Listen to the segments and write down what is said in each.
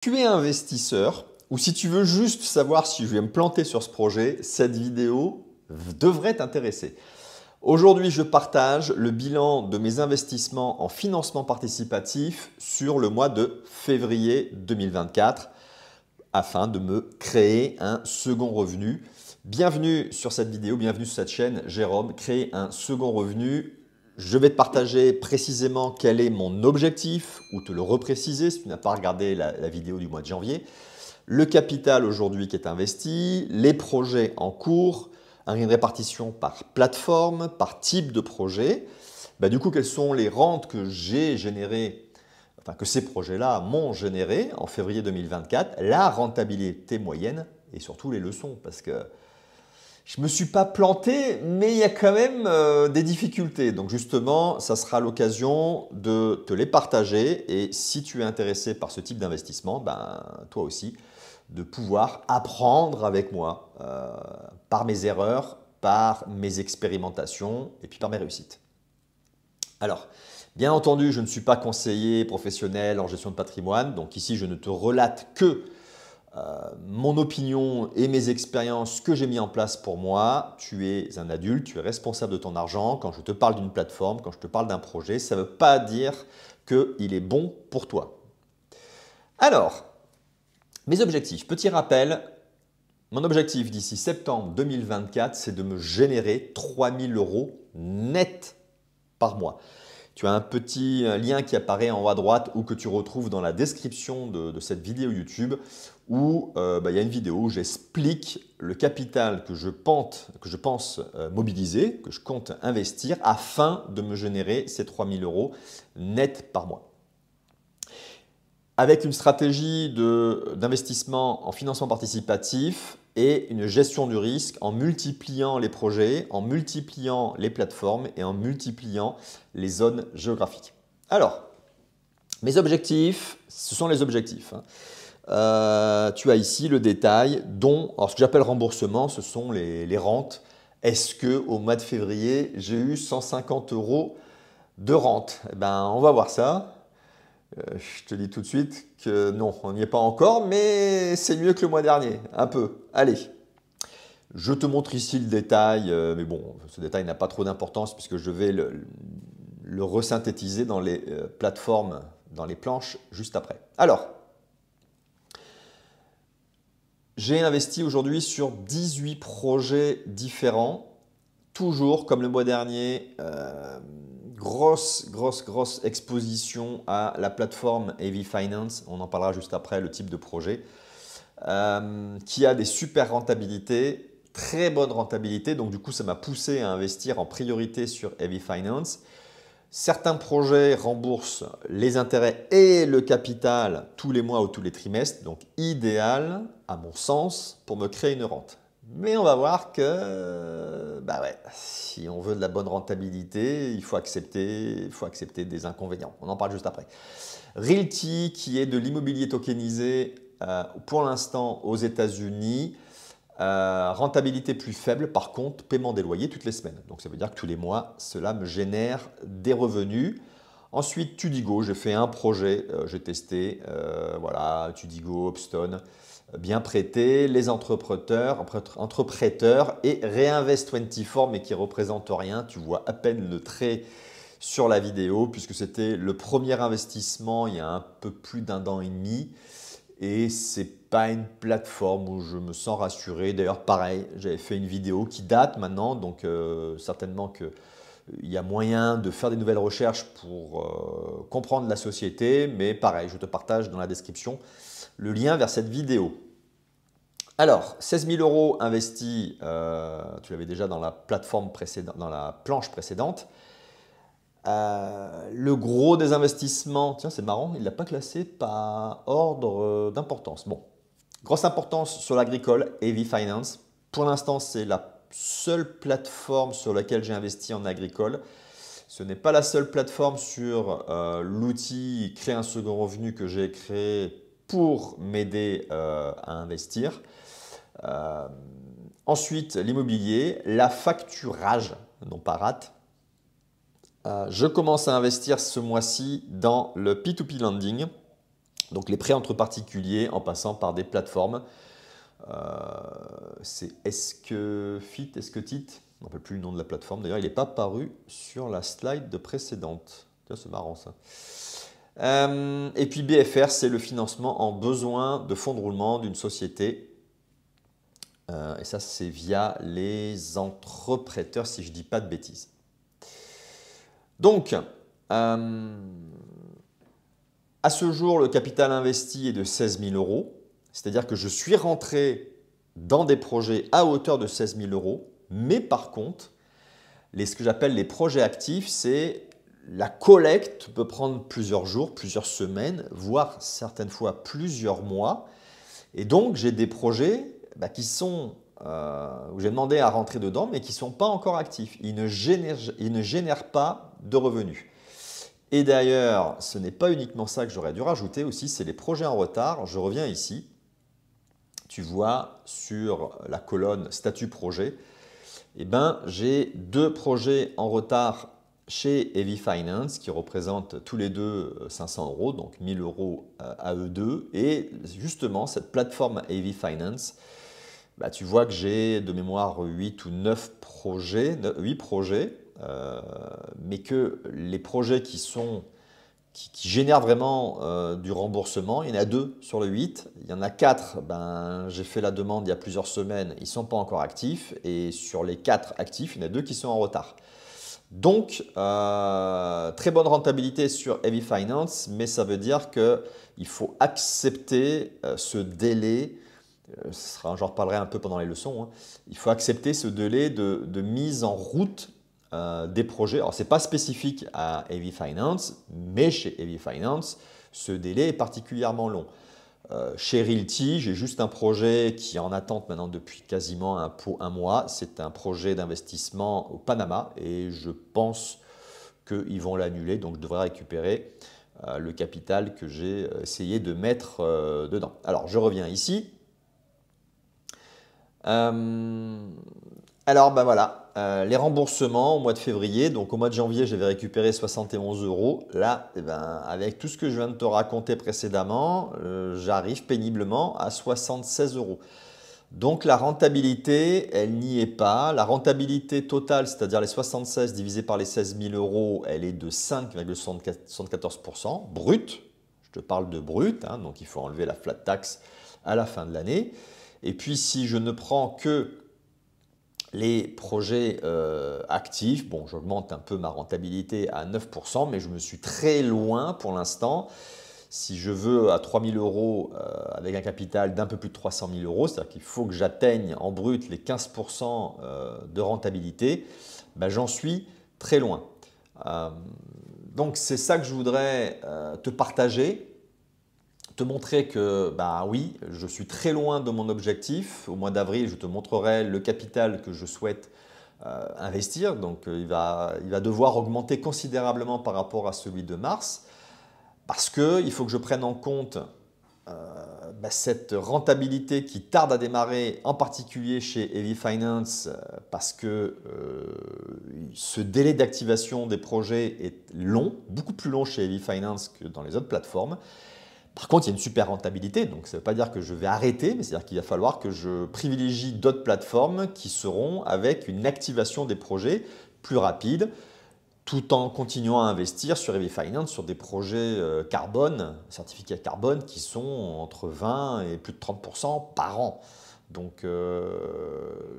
Tu es investisseur ou si tu veux juste savoir si je vais me planter sur ce projet, cette vidéo devrait t'intéresser. Aujourd'hui, je partage le bilan de mes investissements en financement participatif sur le mois de février 2024 afin de me créer un second revenu. Bienvenue sur cette vidéo, bienvenue sur cette chaîne, Jérôme, créer un second revenu. Je vais te partager précisément quel est mon objectif ou te le repréciser si tu n'as pas regardé la vidéo du mois de janvier. Le capital aujourd'hui qui est investi, les projets en cours, une répartition par plateforme, par type de projet. Du coup, quelles sont les rentes que j'ai générées, enfin que ces projets-là m'ont généré en février 2024, la rentabilité moyenne et surtout les leçons parce que je ne me suis pas planté, mais il y a quand même des difficultés. Donc justement, ça sera l'occasion de te les partager. Et si tu es intéressé par ce type d'investissement, toi aussi, de pouvoir apprendre avec moi par mes erreurs, par mes expérimentations et puis par mes réussites. Alors, bien entendu, je ne suis pas conseiller professionnel en gestion de patrimoine. Donc ici, je ne te relate que mon opinion et mes expériences que j'ai mis en place pour moi. Tu es un adulte, tu es responsable de ton argent. Quand je te parle d'une plateforme, quand je te parle d'un projet, ça ne veut pas dire qu'il est bon pour toi. Alors, mes objectifs. Petit rappel, mon objectif d'ici septembre 2024, c'est de me générer 3 000 € net par mois. Tu as un petit lien qui apparaît en haut à droite ou que tu retrouves dans la description de cette vidéo YouTube où il y a une vidéo où j'explique le capital que je pense mobiliser, que je compte investir afin de me générer ces 3 000 € net par mois. Avec une stratégie d'investissement en financement participatif et une gestion du risque en multipliant les projets, en multipliant les plateformes et en multipliant les zones géographiques. Alors, mes objectifs, ce sont les objectifs. Tu as ici le détail dont, alors ce que j'appelle remboursement, ce sont les rentes. Est-ce qu'au mois de février, j'ai eu 150 € de rente? On va voir ça. Je te dis tout de suite que non, on n'y est pas encore, mais c'est mieux que le mois dernier, un peu. Allez, je te montre ici le détail, mais bon, ce détail n'a pas trop d'importance puisque je vais le resynthétiser dans les plateformes, dans les planches juste après. Alors, j'ai investi aujourd'hui sur 18 projets différents, toujours comme le mois dernier, grosse exposition à la plateforme Heavy Finance, on en parlera juste après, le type de projet, qui a des super rentabilités, très bonne rentabilité, donc du coup ça m'a poussé à investir en priorité sur Heavy Finance. Certains projets remboursent les intérêts et le capital tous les mois ou tous les trimestres, donc idéal à mon sens pour me créer une rente. Mais on va voir que si on veut de la bonne rentabilité, il faut accepter des inconvénients. On en parle juste après. Realty, qui est de l'immobilier tokenisé pour l'instant aux États-Unis, rentabilité plus faible, par contre, paiement des loyers toutes les semaines. Donc ça veut dire que tous les mois, cela me génère des revenus. Ensuite, Tudigo, j'ai fait un projet, j'ai testé, voilà, Tudigo, Upstone, bien prêté, les entrepreneurs et Reinvest24, mais qui ne représente rien. Tu vois à peine le trait sur la vidéo puisque c'était le premier investissement il y a un peu plus d'1 an et demi. Et ce n'est pas une plateforme où je me sens rassuré. D'ailleurs, pareil, j'avais fait une vidéo qui date maintenant, donc certainement qu'il y a moyen de faire des nouvelles recherches pour comprendre la société. Mais pareil, je te partage dans la description le lien vers cette vidéo. Alors, 16 000 € investis, tu l'avais déjà dans la plateforme précédente, dans la planche précédente. Le gros des investissements, tiens c'est marrant, il ne l'a pas classé par ordre d'importance. Bon, grosse importance sur l'agricole, Heavy Finance. Pour l'instant, c'est la seule plateforme sur laquelle j'ai investi en agricole. Ce n'est pas la seule plateforme sur l'outil Créer un second revenu que j'ai créé pour m'aider à investir. Ensuite, l'immobilier, la facturage, non pas rate. Je commence à investir ce mois-ci dans le P2P Lending. Donc les prêts entre particuliers en passant par des plateformes. C'est Esquefit, Esquetit, je ne me rappelle plus le nom de la plateforme. D'ailleurs, il n'est pas paru sur la slide de précédente. Tiens, c'est marrant ça. Et puis BFR, c'est le financement en besoin de fonds de roulement d'une société. Et ça, c'est via les entreprêteurs, si je ne dis pas de bêtises. Donc, à ce jour, le capital investi est de 16 000 euros. C'est-à-dire que je suis rentré dans des projets à hauteur de 16 000 euros. Mais par contre, ce que j'appelle les projets actifs, c'est la collecte peut prendre plusieurs jours, plusieurs semaines, voire certaines fois plusieurs mois. Et donc, j'ai des projets qui sont, où j'ai demandé à rentrer dedans, mais qui ne sont pas encore actifs. Ils ne génèrent pas de revenus. Et d'ailleurs, ce n'est pas uniquement ça que j'aurais dû rajouter aussi, c'est les projets en retard. Je reviens ici. Tu vois sur la colonne statut projet, j'ai 2 projets en retard chez Heavy Finance qui représentent tous les deux 500 euros, donc 1 000 euros à eux deux. Et justement, cette plateforme Heavy Finance, tu vois que j'ai de mémoire 8 ou 9 projets, 8 projets, mais que les projets qui génèrent vraiment du remboursement, il y en a 2 sur le 8. Il y en a 4, j'ai fait la demande il y a plusieurs semaines, ils ne sont pas encore actifs. Et sur les 4 actifs, il y en a 2 qui sont en retard. Donc, très bonne rentabilité sur Heavy Finance, mais ça veut dire qu'il faut accepter ce délai. J'en reparlerai un peu pendant les leçons. Il faut accepter ce délai de mise en route des projets. Alors, ce n'est pas spécifique à Heavy Finance, mais chez Heavy Finance, ce délai est particulièrement long. Chez Realty, j'ai juste un projet qui est en attente maintenant depuis quasiment un mois. C'est un projet d'investissement au Panama et je pense qu'ils vont l'annuler. Donc, je devrais récupérer le capital que j'ai essayé de mettre dedans. Alors, je reviens ici. Alors, voilà, les remboursements au mois de février. Donc, au mois de janvier, j'avais récupéré 71 euros. Là, avec tout ce que je viens de te raconter précédemment, j'arrive péniblement à 76 euros. Donc, la rentabilité, elle n'y est pas. La rentabilité totale, c'est-à-dire les 76 divisé par les 16 000 euros, elle est de 5,74% brut. Je te parle de brut, donc il faut enlever la flat tax à la fin de l'année. Et puis, si je ne prends que les projets actifs, bon, j'augmente un peu ma rentabilité à 9%, mais je me suis très loin pour l'instant. Si je veux à 3 000 euros avec un capital d'un peu plus de 300 000 euros, c'est-à-dire qu'il faut que j'atteigne en brut les 15% de rentabilité, j'en suis très loin. Donc, c'est ça que je voudrais te partager. Te montrer que oui, je suis très loin de mon objectif. Au mois d'avril, je te montrerai le capital que je souhaite investir. Donc, il va devoir augmenter considérablement par rapport à celui de mars parce qu'il faut que je prenne en compte cette rentabilité qui tarde à démarrer, en particulier chez Heavy Finance, parce que ce délai d'activation des projets est long, beaucoup plus long chez Heavy Finance que dans les autres plateformes. Par contre, il y a une super rentabilité, donc ça ne veut pas dire que je vais arrêter, mais c'est-à-dire qu'il va falloir que je privilégie d'autres plateformes qui seront avec une activation des projets plus rapide, tout en continuant à investir sur Heavy Finance sur des projets carbone, certificats carbone, qui sont entre 20 et plus de 30% par an. Donc,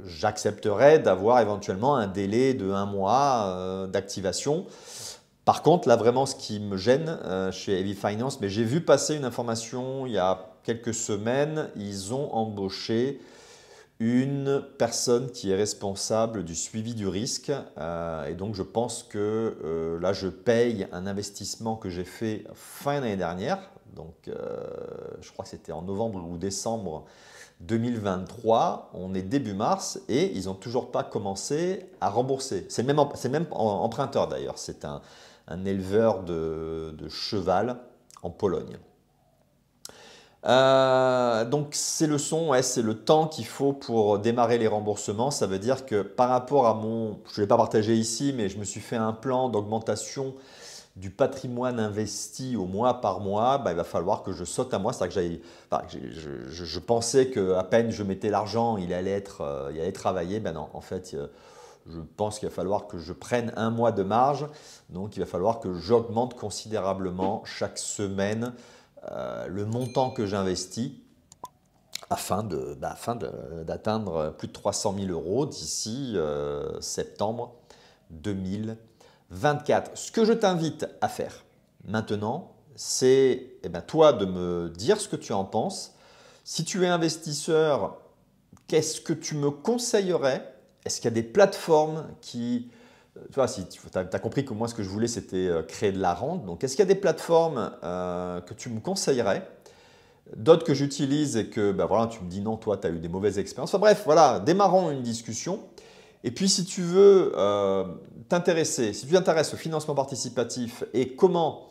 j'accepterai d'avoir éventuellement un délai de 1 mois d'activation. Par contre, là vraiment ce qui me gêne chez Heavy Finance, mais j'ai vu passer une information il y a quelques semaines, ils ont embauché une personne qui est responsable du suivi du risque et donc je pense que là je paye un investissement que j'ai fait fin d'année dernière, donc je crois que c'était en novembre ou décembre 2023, on est début mars et ils n'ont toujours pas commencé à rembourser. C'est même emprunteur d'ailleurs, c'est un éleveur de cheval en Pologne. Donc ces leçons, c'est le temps qu'il faut pour démarrer les remboursements. Ça veut dire que par rapport à je ne l'ai pas partagé ici, mais je me suis fait un plan d'augmentation du patrimoine investi au mois par mois, bah, il va falloir que je saute à moi. C'est-à-dire que je pensais qu'à peine je mettais l'argent, il allait travailler. Ben non, en fait, je pense qu'il va falloir que je prenne un mois de marge. Donc, il va falloir que j'augmente considérablement chaque semaine le montant que j'investis afin d'atteindre plus de 300 000 euros d'ici septembre 2024. Ce que je t'invite à faire maintenant, c'est toi de me dire ce que tu en penses. Si tu es investisseur, qu'est-ce que tu me conseillerais? Est-ce qu'il y a des plateformes qui… Tu vois, si tu as compris que moi, ce que je voulais, c'était créer de la rente. Donc, est-ce qu'il y a des plateformes que tu me conseillerais? D'autres que j'utilise et que voilà, tu me dis non, toi, tu as eu des mauvaises expériences. Enfin bref, voilà, démarrons une discussion. Et puis, si tu veux t'intéresser, si tu t'intéresses au financement participatif et comment,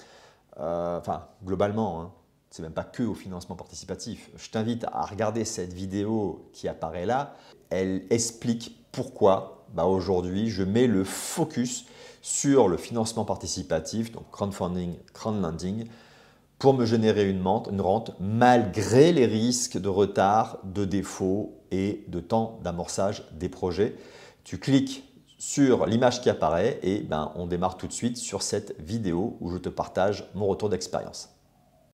globalement, hein, c'est même pas que au financement participatif, je t'invite à regarder cette vidéo qui apparaît là. Elle explique pourquoi aujourd'hui je mets le focus sur le financement participatif, donc crowdfunding, crowdlending, pour me générer une rente malgré les risques de retard, de défaut et de temps d'amorçage des projets. Tu cliques sur l'image qui apparaît et on démarre tout de suite sur cette vidéo où je te partage mon retour d'expérience.